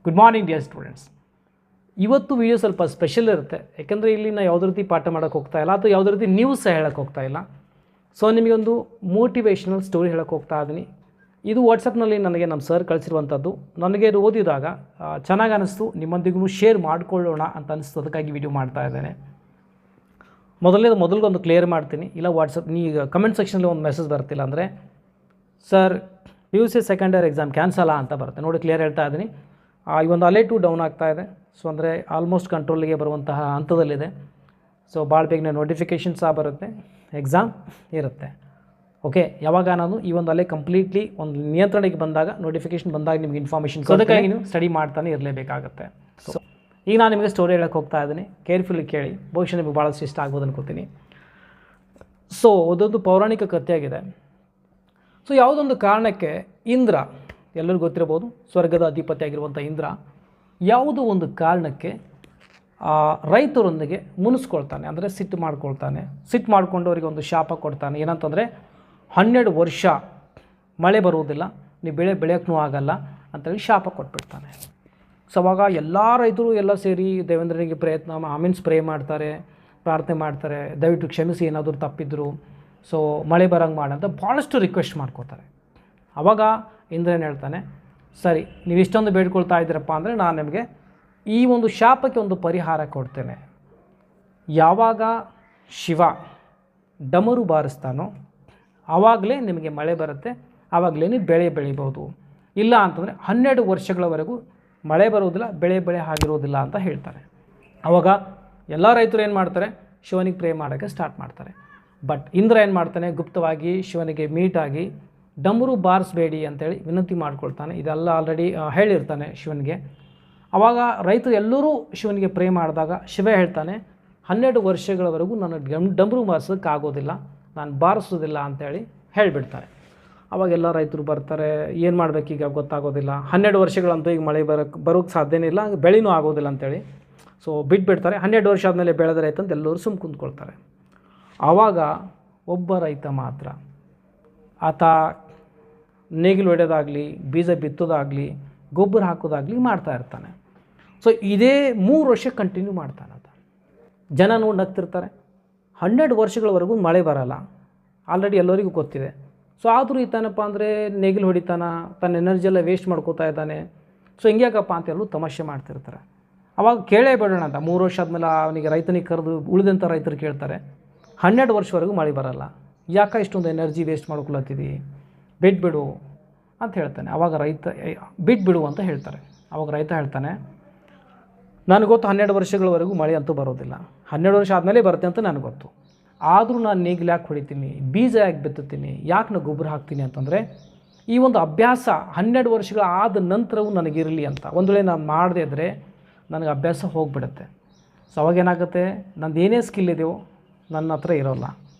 Good morning dear students. ಇವತ್ತು video ಸ್ವಲ್ಪ special ಇರುತ್ತೆ, ಯಾಕೆಂದರೆ ಇಲ್ಲಿ ನಾನು ಯಾವುದೇ ರೀತಿ ಪಾಠ ಮಾಡೋಕ್ಕೆ ಹೋಗ್ತಾ ಇಲ್ಲ ಅಥವಾ ಯಾವುದೇ ರೀತಿ ನ್ಯೂಸ್ ಸಹ ಹೇಳೋಕ್ಕೆ ಹೋಗ್ತಾ ಇಲ್ಲ. ಸೊ ನಿಮಗೊಂದು ಮೋಟಿವೇಶ್ನಲ್ ಸ್ಟೋರಿ ಹೇಳೋಕ್ಕೆ ಹೋಗ್ತಾ ಇದ್ದೀನಿ. ಇದು ವಾಟ್ಸಪ್ನಲ್ಲಿ ನನಗೆ ನಮ್ಮ ಸರ್ ಕಳಿಸಿರುವಂಥದ್ದು. ನನಗೆ ಓದಿದಾಗ ಚೆನ್ನಾಗಿ ಅನ್ನಿಸ್ತು, ನಿಮ್ಮೊಂದಿಗೂ ಶೇರ್ ಮಾಡಿಕೊಳ್ಳೋಣ ಅಂತ ಅನಿಸ್ತು, ಅದಕ್ಕಾಗಿ ವಿಡಿಯೋ ಮಾಡ್ತಾ ಇದ್ದೇನೆ. ಮೊದಲಿಗೊಂದು ಕ್ಲಿಯರ್ ಮಾಡ್ತೀನಿ. ಇಲ್ಲ ವಾಟ್ಸಪ್ ಈಗ ಕಮೆಂಟ್ ಸೆಕ್ಷನಲ್ಲಿ ಒಂದು ಮೆಸೇಜ್ ಬರ್ತಿಲ್ಲ ಅಂದರೆ sir PUC second year exam ಕ್ಯಾನ್ಸಲ್ಲ ಅಂತ ಬರುತ್ತೆ. ನೋಡಿ ಕ್ಲಿಯರ್ ಹೇಳ್ತಾ ಇದ್ದೀನಿ. ಈ ಒಂದು ಅಲೆ 2 ಡೌನ್ ಆಗ್ತಾ ಇದೆ. ಸೊ ಅಂದರೆ ಆಲ್ಮೋಸ್ಟ್ ಕಂಟ್ರೋಲಿಗೆ ಬರುವಂತಹ ಹಂತದಲ್ಲಿದೆ. ಸೊ ಭಾಳ ಬೇಗನೆ ನೋಟಿಫಿಕೇಷನ್ ಸಹ ಬರುತ್ತೆ, ಎಕ್ಸಾಮ್ ಇರುತ್ತೆ. ಓಕೆ, ಯಾವಾಗ ನಾನು ಈ ಒಂದು ಅಲೆ ಕಂಪ್ಲೀಟ್ಲಿ ಒಂದು ನಿಯಂತ್ರಣಕ್ಕೆ ಬಂದಾಗ, ನೋಟಿಫಿಕೇಷನ್ ಬಂದಾಗ ನಿಮಗೆ ಇನ್ಫಾರ್ಮೇಷನ್, ಅದಕ್ಕಾಗಿ ನೀವು ಸ್ಟಡಿ ಮಾಡ್ತಾನೆ ಇರಲೇಬೇಕಾಗತ್ತೆ. ಸೊ ಈಗ ನಾನು ನಿಮಗೆ ಸ್ಟೋರಿ ಹೇಳೋಕ್ಕೆ ಹೋಗ್ತಾ ಇದ್ದೀನಿ, ಕೇರ್ಫುಲ್ಲಿ ಕೇಳಿ, ಬಹುಶಃ ನಿಮಗೆ ಭಾಳಷ್ಟು ಇಷ್ಟ ಆಗ್ಬೋದು ಅನ್ಕೋತೀನಿ. ಸೊ ಅದೊಂದು ಪೌರಾಣಿಕ ಕಥೆಯಾಗಿದೆ. ಸೊ ಯಾವುದೊಂದು ಕಾರಣಕ್ಕೆ ಇಂದ್ರ, ಎಲ್ಲರಿಗೂ ಗೊತ್ತಿರಬಹುದು, ಸ್ವರ್ಗದ ಅಧಿಪತಿ ಆಗಿರುವಂಥ ಇಂದ್ರ, ಯಾವುದೋ ಒಂದು ಕಾರಣಕ್ಕೆ ರೈತರೊಂದಿಗೆ ಮುನಿಸ್ಕೊಳ್ತಾನೆ, ಅಂದರೆ ಸಿಟ್ಟು ಮಾಡಿಕೊಂಡು ಅವರಿಗೆ ಒಂದು ಶಾಪ ಕೊಡ್ತಾನೆ. ಏನಂತಂದರೆ 12 ವರ್ಷ ಮಳೆ ಬರುವುದಿಲ್ಲ, ನೀವು ಬೆಳೆ ಬೆಳೆಯೋಕ್ಕೂ ಆಗಲ್ಲ ಅಂತೇಳಿ ಶಾಪ ಕೊಟ್ಬಿಡ್ತಾನೆ. ಸೊ ಅವಾಗ ಎಲ್ಲ ರೈತರು ಎಲ್ಲ ಸೇರಿ ದೇವೇಂದ್ರನಿಗೆ ಪ್ರೇ ಮಾಡ್ತಾರೆ, ಪ್ರಾರ್ಥನೆ ಮಾಡ್ತಾರೆ, ದಯವಿಟ್ಟು ಕ್ಷಮಿಸಿ, ಏನಾದರೂ ತಪ್ಪಿದ್ರು ಸೊ ಮಳೆ ಬರೋಂಗೆ ಮಾಡಂತ ಭಾಳಷ್ಟು ರಿಕ್ವೆಸ್ಟ್ ಮಾಡ್ಕೋತಾರೆ. ಆವಾಗ ಇಂದ್ರ ಏನು ಹೇಳ್ತಾನೆ, ಸರಿ ನೀವು ಇಷ್ಟೊಂದು ಬೇಡ್ಕೊಳ್ತಾ ಇದ್ದೀರಪ್ಪ ಅಂದರೆ ನಾನು ನಿಮಗೆ ಈ ಒಂದು ಶಾಪಕ್ಕೆ ಒಂದು ಪರಿಹಾರ ಕೊಡ್ತೇನೆ. ಯಾವಾಗ ಶಿವ ಡಮರು ಬಾರಿಸ್ತಾನೋ ಆವಾಗಲೇ ನಿಮಗೆ ಮಳೆ ಬರುತ್ತೆ, ಆವಾಗಲೇ ನೀವು ಬೆಳೆ ಬೆಳಿಬೋದು. ಇಲ್ಲ ಅಂತಂದರೆ 12 ವರ್ಷಗಳವರೆಗೂ ಮಳೆ ಬರೋದಿಲ್ಲ, ಬೆಳೆ ಆಗಿರೋದಿಲ್ಲ ಅಂತ ಹೇಳ್ತಾರೆ. ಆವಾಗ ಎಲ್ಲ ರೈತರು ಏನು ಮಾಡ್ತಾರೆ, ಶಿವನಿಗೆ ಪ್ರೇ ಮಾಡೋಕ್ಕೆ ಸ್ಟಾರ್ಟ್ ಮಾಡ್ತಾರೆ. ಬಟ್ ಇಂದ್ರ ಏನು ಮಾಡ್ತಾನೆ, ಗುಪ್ತವಾಗಿ ಶಿವನಿಗೆ ಮೀಟಾಗಿ ಡಮರು ಬಾರಿಸಬೇಡಿ ಅಂತೇಳಿ ವಿನಂತಿ ಮಾಡ್ಕೊಳ್ತಾನೆ. ಇದೆಲ್ಲ ಆಲ್ರೆಡಿ ಹೇಳಿರ್ತಾನೆ ಶಿವನಿಗೆ. ಆವಾಗ ರೈತರು ಎಲ್ಲರೂ ಶಿವನಿಗೆ ಪ್ರೇ ಮಾಡಿದಾಗ ಶಿವ ಹೇಳ್ತಾನೆ, 12 ವರ್ಷಗಳವರೆಗೂ ನಾನು ಡಮರು ಬಾರಿಸೋಕ್ಕಾಗೋದಿಲ್ಲ, ನಾನು ಬಾರಿಸೋದಿಲ್ಲ ಅಂತೇಳಿ ಹೇಳಿಬಿಡ್ತಾರೆ. ಅವಾಗೆಲ್ಲ ರೈತರು ಬರ್ತಾರೆ, ಏನು ಮಾಡಬೇಕೀಗ ಗೊತ್ತಾಗೋದಿಲ್ಲ, 12 ವರ್ಷಗಳಂತೂ ಈಗ ಮಳೆ ಬರೋಕ್ಕೆ ಸಾಧ್ಯನೇ ಇಲ್ಲ, ಬೆಳೆನೂ ಆಗೋದಿಲ್ಲ ಅಂತೇಳಿ. ಸೊ ಬಿಟ್ಬಿಡ್ತಾರೆ. 12 ವರ್ಷ ಆದಮೇಲೆ ಬೆಳೆದ ರೈತ ಅಂತ ಎಲ್ಲರೂ ಸುಮ್ಮ ಕುಂತ್ಕೊಳ್ತಾರೆ. ಆವಾಗ ಒಬ್ಬ ರೈತ ಮಾತ್ರ, ಆತ ನೇಗಿಲು ಹೊಡೆಯೋದಾಗಲಿ, ಬೀಜ ಬಿತ್ತೋದಾಗಲಿ, ಗೊಬ್ಬರ ಹಾಕೋದಾಗಲಿ ಮಾಡ್ತಾ ಇರ್ತಾನೆ. ಸೊ ಇದೇ 3 ವರ್ಷ ಕಂಟಿನ್ಯೂ ಮಾಡ್ತಾನೆ ಆತ. ಜನ ನೋಡಿ ನಗ್ತಿರ್ತಾರೆ. 12 ವರ್ಷಗಳವರೆಗೂ ಮಳೆ ಬರೋಲ್ಲ, ಆಲ್ರೆಡಿ ಎಲ್ಲರಿಗೂ ಗೊತ್ತಿದೆ. ಸೊ ಆದರೂ ಈತನಪ್ಪ ಅಂದರೆ ನೇಗಿಲು ಹೊಡಿತಾನ, ತನ್ನ ಎನರ್ಜಿ ಎಲ್ಲ ವೇಸ್ಟ್ ಮಾಡ್ಕೋತಾ ಇದ್ದಾನೆ. ಸೊ ಹಿಂಗ್ಯಾಕಪ್ಪ ಅಂತ ಎಲ್ಲರೂ ತಮಾಷೆ ಮಾಡ್ತಿರ್ತಾರೆ. ಅವಾಗ ಕೇಳೇ ಬೇಡೋಣ ಅಂತ 3 ವರ್ಷ ಆದಮೇಲೆ ಅವನಿಗೆ ರೈತನಿಗೆ ಕರೆದು ಉಳಿದಂಥ ರೈತರು ಕೇಳ್ತಾರೆ, 12 ವರ್ಷವರೆಗೂ ಮಳೆ ಬರೋಲ್ಲ, ಯಾಕೆ ಇಷ್ಟೊಂದು ಎನರ್ಜಿ ವೇಸ್ಟ್ ಮಾಡ್ಕೊಳತ್ತಿದ್ದೀ, ಬಿಟ್ಬಿಡು ಅಂತ ಹೇಳ್ತಾನೆ. ಆವಾಗ ರೈತ ಬಿಟ್ಬಿಡು ಅಂತ ಹೇಳ್ತಾರೆ. ಆವಾಗ ರೈತ ಹೇಳ್ತಾನೆ, ನನಗೆ ಗೊತ್ತು 12 ವರ್ಷಗಳವರೆಗೂ ಮಳೆ ಅಂತೂ ಬರೋದಿಲ್ಲ, 12 ವರ್ಷ ಆದಮೇಲೆ ಬರುತ್ತೆ ಅಂತ ನನಗೆ ಗೊತ್ತು. ಆದರೂ ನಾನು ನೇಗಿಲು ಯಾಕೆ ಹೊಡಿತೀನಿ, ಬೀಜ ಯಾಕೆ ಬಿತ್ತುತ್ತೀನಿ, ಯಾಕೆ ನಾನು ಗೊಬ್ಬರ ಹಾಕ್ತೀನಿ ಅಂತಂದರೆ ಈ ಒಂದು ಅಭ್ಯಾಸ 12 ವರ್ಷಗಳ ಆದ ನಂತರವೂ ನನಗಿರಲಿ ಅಂತ. ಒಂದು ವೇಳೆ ನಾನು ಮಾಡದೇ ಇದ್ದರೆ ನನಗೆ ಅಭ್ಯಾಸ ಹೋಗಿಬಿಡುತ್ತೆ. ಸೊ ಅವಾಗೇನಾಗುತ್ತೆ, ನಂದು ಏನೇ ಸ್ಕಿಲ್ ಇದೆಯೋ ನನ್ನ ಹತ್ರ ಇರೋಲ್ಲ,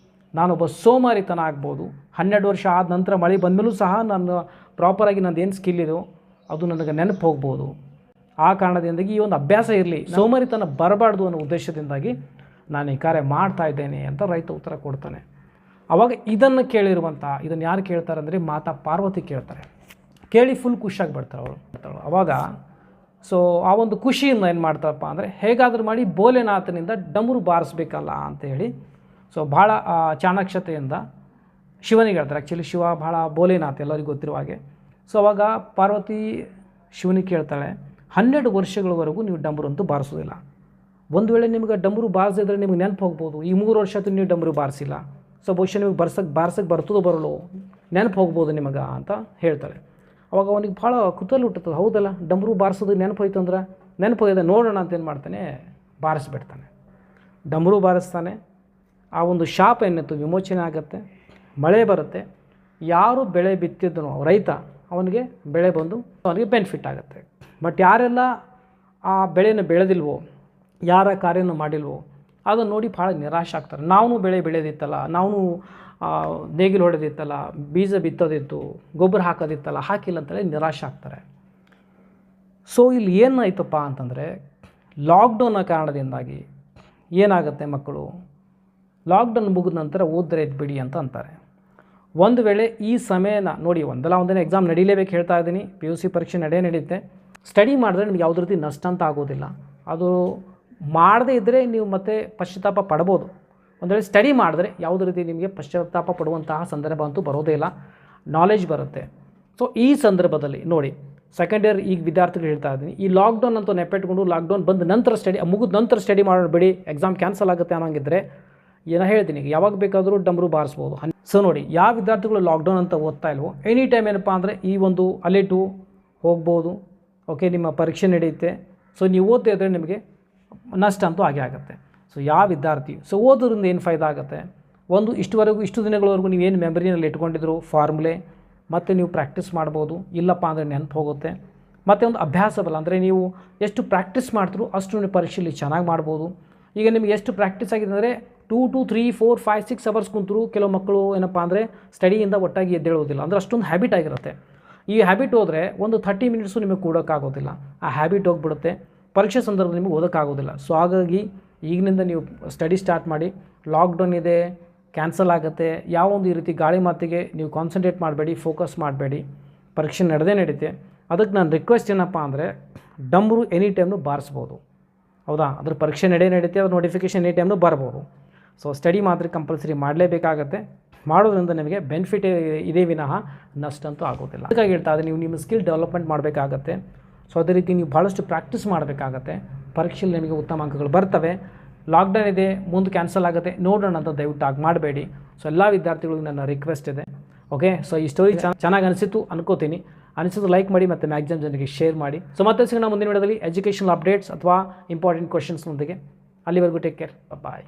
ನಾನೊಬ್ಬ ಸೋಮಾರಿತನ ಆಗ್ಬೋದು. 12 ವರ್ಷ ಆದ ನಂತರ ಮಳೆ ಬಂದಮೇಲೂ ಸಹ ನಾನು ಪ್ರಾಪರಾಗಿ ನಂದು ಏನು ಸ್ಕಿಲ್ ಇದೆಯೋ ಅದು ನನಗೆ ನೆನಪು ಹೋಗ್ಬೋದು. ಆ ಕಾರಣದಿಂದಾಗಿ ಈ ಒಂದು ಅಭ್ಯಾಸ ಇರಲಿ, ಸೋಮಾರಿತನ ಬರಬಾರ್ದು ಅನ್ನೋ ಉದ್ದೇಶದಿಂದಾಗಿ ನಾನು ಈ ಕಾರ್ಯ ಮಾಡ್ತಾ ಇದ್ದೇನೆ ಅಂತ ರೈತ ಉತ್ತರ ಕೊಡ್ತಾನೆ. ಆವಾಗ ಇದನ್ನು ಇದನ್ನು ಯಾರು ಕೇಳ್ತಾರೆ ಅಂದರೆ ಮಾತಾ ಪಾರ್ವತಿ ಕೇಳ್ತಾರೆ. ಕೇಳಿ ಫುಲ್ ಖುಷಿಯಾಗಿಬಿಡ್ತಾರೆ ಅವಳು. ಆವಾಗ ಸೊ ಆ ಒಂದು ಖುಷಿಯಿಂದ ಏನು ಮಾಡ್ತಾರಪ್ಪ ಅಂದರೆ, ಹೇಗಾದರೂ ಮಾಡಿ ಭೋಲೆನಾಥನಿಂದ ಡಮರು ಬಾರಿಸ್ಬೇಕಲ್ಲ ಅಂತೇಳಿ ಸೊ ಭಾಳ ಚಾಣಾಕ್ಷತೆಯಿಂದ ಶಿವನಿಗೆ ಹೇಳ್ತಾರೆ. ಆ್ಯಕ್ಚುಲಿ ಶಿವ ಭಾಳ ಭೋಲೆನಾಥ, ಎಲ್ಲರಿಗೂ ಗೊತ್ತಿರುವ ಹಾಗೆ. ಸೊ ಅವಾಗ ಪಾರ್ವತಿ ಶಿವನಿಗೆ ಕೇಳ್ತಾಳೆ, 12 ವರ್ಷಗಳವರೆಗೂ ನೀವು ಡಮರು ಅಂತೂ ಬಾರಿಸೋದಿಲ್ಲ. ಒಂದು ವೇಳೆ ನಿಮಗೆ ಡಮರು ಬಾರಿಸಿದ್ರೆ ನಿಮಗೆ ನೆನಪು ಹೋಗ್ಬೋದು, ಈ 3 ವರ್ಷ ನೀವು ಡಮರು ಬಾರಿಸಿಲ್ಲ, ಸೊ ಬಹುಶಃ ನಿಮಗೆ ಬಾರ್ಸಕ್ಕೆ ಬರ್ತದೋ ಬರೋಲ್ಲೋ, ನೆನಪು ಹೋಗ್ಬೋದು ನಿಮಗೆ ಅಂತ ಹೇಳ್ತಾಳೆ. ಅವಾಗ ಅವನಿಗೆ ಭಾಳ ಕುತೂಹಲ ಹುಟ್ಟುತ್ತದೆ, ಹೌದಲ್ಲ ಡಮರು ಬಾರಿಸೋದು ನೆನಪು ಹೋಯ್ತು ಅಂದ್ರೆ, ನೆನಪು ಹೋಗಿದೆ ನೋಡೋಣ ಅಂತ ಏನು ಮಾಡ್ತಾನೆ, ಬಾರಿಸ್ಬಿಡ್ತಾನೆ. ಡಮರು ಬಾರಿಸ್ತಾನೆ. ಆ ಒಂದು ಶಾಪ ಏನಿತ್ತು ವಿಮೋಚನೆ ಆಗುತ್ತೆ, ಮಳೆ ಬರುತ್ತೆ. ಯಾರು ಬೆಳೆ ಬಿತ್ತಿದ್ದನೋ ರೈತ, ಅವನಿಗೆ ಬೆಳೆ ಬಂದು ಅವನಿಗೆ ಬೆನಿಫಿಟ್ ಆಗುತ್ತೆ. ಬಟ್ ಯಾರೆಲ್ಲ ಆ ಬೆಳೆಯನ್ನು ಬೆಳೆದಿಲ್ವೋ, ಯಾರ ಕಾರ್ಯನೂ ಮಾಡಿಲ್ವೋ, ಅದನ್ನು ನೋಡಿ ಭಾಳ ನಿರಾಶೆ ಆಗ್ತಾರೆ. ನಾವು ಬೆಳೆ ಬೆಳೆದಿತ್ತಲ್ಲ, ನಾವು ನೇಗಿಲು ಹೊಡೆದಿತ್ತಲ್ಲ, ಬೀಜ ಬಿತ್ತೋದಿತ್ತು, ಗೊಬ್ಬರ ಹಾಕೋದಿತ್ತಲ್ಲ, ಹಾಕಿಲ್ಲ ಅಂತೇಳಿ ನಿರಾಶೆ ಆಗ್ತಾರೆ. ಸೊ ಇಲ್ಲಿ ಏನಾಯ್ತಪ್ಪ ಅಂತಂದರೆ, ಲಾಕ್ಡೌನ್ನ ಕಾರಣದಿಂದಾಗಿ ಏನಾಗುತ್ತೆ, ಮಕ್ಕಳು ಲಾಕ್ಡೌನ್ ಮುಗಿದ ನಂತರ ಓದಿದ್ರೆ ಬಿಡಿ ಅಂತ ಅಂತಾರೆ. ಒಂದು ವೇಳೆ ಈ ಸಮಯನ ನೋಡಿ, ಒಂದಲ್ಲ ಒಂದಿನ ಎಕ್ಸಾಮ್ ನಡೀಲೇಬೇಕು ಹೇಳ್ತಾ ಇದ್ದೀನಿ, PUC ಪರೀಕ್ಷೆ ನಡೆಯುತ್ತೆ. ಸ್ಟಡಿ ಮಾಡಿದ್ರೆ ನಿಮ್ಗೆ ಯಾವುದೇ ರೀತಿ ನಷ್ಟ ಅಂತ ಆಗೋದಿಲ್ಲ. ಅದು ಮಾಡದೇ ಇದ್ದರೆ ನೀವು ಮತ್ತೆ ಪಶ್ಚಾತ್ತಾಪ ಪಡ್ಬೋದು. ಒಂದು ವೇಳೆ ಸ್ಟಡಿ ಮಾಡಿದ್ರೆ ಯಾವುದೇ ರೀತಿ ನಿಮಗೆ ಪಶ್ಚಾತ್ತಾಪ ಪಡುವಂತಹ ಸಂದರ್ಭ ಅಂತೂ ಬರೋದೇ ಇಲ್ಲ, ನಾಲೆಜ್ ಬರುತ್ತೆ. ಸೊ ಈ ಸಂದರ್ಭದಲ್ಲಿ ನೋಡಿ, ಸೆಕೆಂಡ್ ಇಯರ್ ಈಗ ವಿದ್ಯಾರ್ಥಿಗಳು ಹೇಳ್ತಾ ಇದ್ದೀನಿ, ಈ ಲಾಕ್ಡೌನ್ ಅಂತೂ ನೆಪೆಟ್ಕೊಂಡು ಲಾಕ್ಡೌನ್ ಬಂದ ನಂತರ ಮುಗಿದ ನಂತರ ಸ್ಟಡಿ ಮಾಡಬೇಡಿ, ಎಕ್ಸಾಮ್ ಕ್ಯಾನ್ಸಲ್ ಆಗುತ್ತೆ ಅನ್ನೋಂಗಿದ್ರೆ ಏನೋ ಹೇಳ್ತೀನಿ, ಯಾವಾಗ ಬೇಕಾದರೂ ಡಮರು ಬಾರಿಸ್ಬೋದು. ಸೊ ನೋಡಿ, ಯಾವ ವಿದ್ಯಾರ್ಥಿಗಳು ಲಾಕ್ಡೌನ್ ಅಂತ ಓದ್ತಾ ಇಲ್ವೋ ಎನಿ ಟೈಮ್ ಏನಪ್ಪ ಅಂದರೆ ಈ ಒಂದು ಅಲೆಟು ಹೋಗ್ಬೋದು. ಓಕೆ, ನಿಮ್ಮ ಪರೀಕ್ಷೆ ನಡೆಯುತ್ತೆ. ಸೊ ನೀವು ಓದ್ತಾ ಇದ್ದರೆ ನಿಮಗೆ ನಷ್ಟ ಅಂತೂ ಆಗೇ ಆಗುತ್ತೆ. ಸೊ ಯಾವ ವಿದ್ಯಾರ್ಥಿ ಓದೋದ್ರಿಂದ ಏನು ಫಾಯ್ದಾ ಆಗುತ್ತೆ? ಒಂದು ಇಷ್ಟು ದಿನಗಳವರೆಗೂ ನೀವೇನು ಮೆಮರಿನಲ್ಲಿ ಇಟ್ಕೊಂಡಿದ್ರು ಫಾರ್ಮುಲೆ ಮತ್ತು ನೀವು ಪ್ರಾಕ್ಟೀಸ್ ಮಾಡ್ಬೋದು. ಇಲ್ಲಪ್ಪ ಅಂದರೆ ನೆನಪು ಹೋಗುತ್ತೆ. ಮತ್ತು ಒಂದು ಅಭ್ಯಾಸ ಬಲ ಅಂದರೆ ನೀವು ಎಷ್ಟು ಪ್ರಾಕ್ಟೀಸ್ ಮಾಡ್ತೀರೋ ಅಷ್ಟು ನೀವು ಪರೀಕ್ಷೆಯಲ್ಲಿ ಚೆನ್ನಾಗಿ ಮಾಡ್ಬೋದು. ಈಗ ನಿಮಗೆ ಎಷ್ಟು ಪ್ರಾಕ್ಟೀಸ್ ಆಗಿದೆ ಅಂದರೆ 2 to 3, 4, 5, 6 ಅವರ್ಸ್ ಕುಂತರು ಕೆಲವು ಮಕ್ಕಳು ಏನಪ್ಪ ಅಂದರೆ ಸ್ಟಡಿಯಿಂದ ಒಟ್ಟಾಗಿ ಎದ್ದೇಳೋದಿಲ್ಲ. ಅಂದರೆ ಅಷ್ಟೊಂದು ಹ್ಯಾಬಿಟ್ ಆಗಿರುತ್ತೆ. ಈ ಹ್ಯಾಬಿಟ್ ಹೋದರೆ ಒಂದು 30 ಮಿನಿಟ್ಸು ನಿಮಗೆ ಕೂಡೋಕ್ಕಾಗೋದಿಲ್ಲ. ಆ ಹ್ಯಾಬಿಟ್ ಹೋಗಿಬಿಡುತ್ತೆ. ಪರೀಕ್ಷೆ ಸಂದರ್ಭದಲ್ಲಿ ನಿಮಗೆ ಓದೋಕ್ಕಾಗೋದಿಲ್ಲ. ಸೊ ಹಾಗಾಗಿ ಈಗಿನಿಂದ ನೀವು ಸ್ಟಡಿ ಸ್ಟಾರ್ಟ್ ಮಾಡಿ. ಲಾಕ್ಡೌನ್ ಇದೆ, ಕ್ಯಾನ್ಸಲ್ ಆಗುತ್ತೆ, ಯಾವೊಂದು ಈ ರೀತಿ ಗಾಳಿ ಮಾತಿಗೆ ನೀವು ಕಾನ್ಸಂಟ್ರೇಟ್ ಮಾಡಬೇಡಿ, ಫೋಕಸ್ ಮಾಡಬೇಡಿ. ಪರೀಕ್ಷೆ ನಡೀತೆ. ಅದಕ್ಕೆ ನಾನು ರಿಕ್ವೆಸ್ಟ್ ಏನಪ್ಪ ಅಂದರೆ ಡಂಬರು ಎನಿ ಟೈಮ್ನು ಬಾರಿಸ್ಬೋದು. ಹೌದಾ, ಅದ್ರ ಪರೀಕ್ಷೆ ನಡೀತೆ, ಅದ್ರ ನೋಟಿಫಿಕೇಷನ್ ಎನಿ ಟೈಮ್ನು ಬರ್ಬೋದು. ಸೊ ಸ್ಟಡಿ ಮಾತ್ರ ಕಂಪಲ್ಸರಿ ಮಾಡಲೇಬೇಕಾಗತ್ತೆ. ಮಾಡೋದ್ರಿಂದ ನಿಮಗೆ ಬೆನಿಫಿಟ್ ಇದೇ ವಿನಃ ನಷ್ಟ ಅಂತೂ ಆಗೋದಿಲ್ಲ. ಅದಕ್ಕಾಗಿ ಹೇಳ್ತಾ ಇದ್ದೀನಿ, ನೀವು ನಿಮ್ಮ ಸ್ಕಿಲ್ ಡೆವಲಪ್ಮೆಂಟ್ ಮಾಡಬೇಕಾಗತ್ತೆ. ಸೊ ಅದೇ ರೀತಿ ನೀವು ಭಾಳಷ್ಟು ಪ್ರಾಕ್ಟೀಸ್ ಮಾಡಬೇಕಾಗತ್ತೆ. ಪರೀಕ್ಷೆಯಲ್ಲಿ ನಿಮಗೆ ಉತ್ತಮ ಅಂಕಗಳು ಬರ್ತವೆ. ಲಾಕ್ಡೌನ್ ಇದೆ, ಮುಂದೆ ಕ್ಯಾನ್ಸಲ್ ಆಗುತ್ತೆ, ನೋಡೋಣ ಅಂತ ದಯವಿಟ್ಟು ಆಗಿ ಮಾಡಬೇಡಿ. ಸೊ ಎಲ್ಲ ವಿದ್ಯಾರ್ಥಿಗಳಿಗೂ ನನ್ನ ರಿಕ್ವೆಸ್ಟ್ ಇದೆ. ಓಕೆ, ಸೊ ಈ ಸ್ಟೋರಿ ಚೆನ್ನಾಗಿ ಅನಿಸಿತು ಅನ್ಕೋತೀನಿ. ಅನಿಸಿದ್ದು ಲೈಕ್ ಮಾಡಿ ಮತ್ತು ಮ್ಯಾಕ್ಸಿಮಮ್ ಜನರಿಗೆ ಶೇರ್ ಮಾಡಿ. ಸೊ ಮತ್ತೆ ಸಿಗೋಣ ಮುಂದಿನ ವಿಡಿಯೋದಲ್ಲಿ ಎಜುಕೇಷನಲ್ ಅಪ್ಡೇಟ್ಸ್ ಅಥವಾ ಇಂಪಾರ್ಟೆಂಟ್ ಕ್ವೆಶನ್ಸ್ನೊಂದಿಗೆ. ಅಲ್ಲಿವರೆಗೂ ಟೇಕ್ ಕೇರ್, ಬಾಯ್.